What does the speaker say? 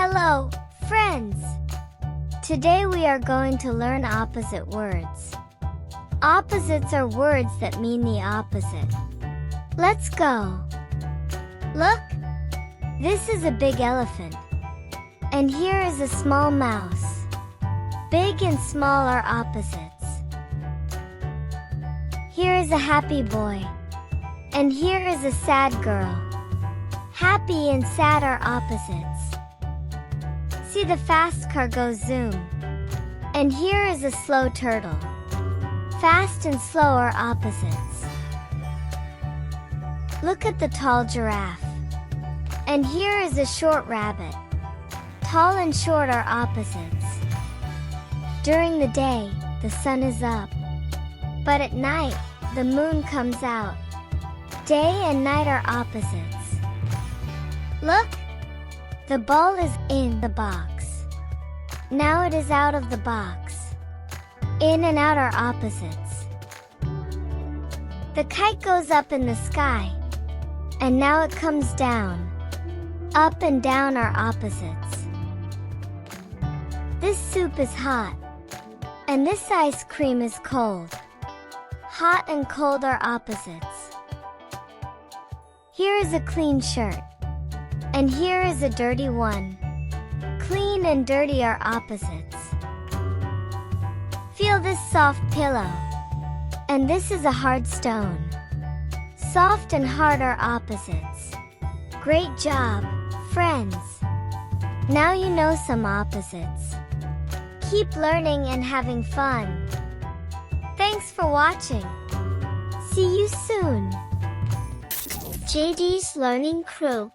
Hello, friends! Today we are going to learn opposite words. Opposites are words that mean the opposite. Let's go! Look! This is a big elephant. And here is a small mouse. Big and small are opposites. Here is a happy boy. And here is a sad girl. Happy and sad are opposites. See the fast car go zoom. And here is a slow turtle. Fast and slow are opposites. Look at the tall giraffe. And here is a short rabbit. Tall and short are opposites. During the day, the sun is up. But at night, the moon comes out. Day and night are opposites. Look! The ball is in the box. Now it is out of the box. In and out are opposites. The kite goes up in the sky. And now it comes down. Up and down are opposites. This soup is hot. And this ice cream is cold. Hot and cold are opposites. Here is a clean shirt. And here is a dirty one. Clean and dirty are opposites. Feel this soft pillow. And this is a hard stone. Soft and hard are opposites. Great job, friends! Now you know some opposites. Keep learning and having fun. Thanks for watching. See you soon. JD's Learning Crew.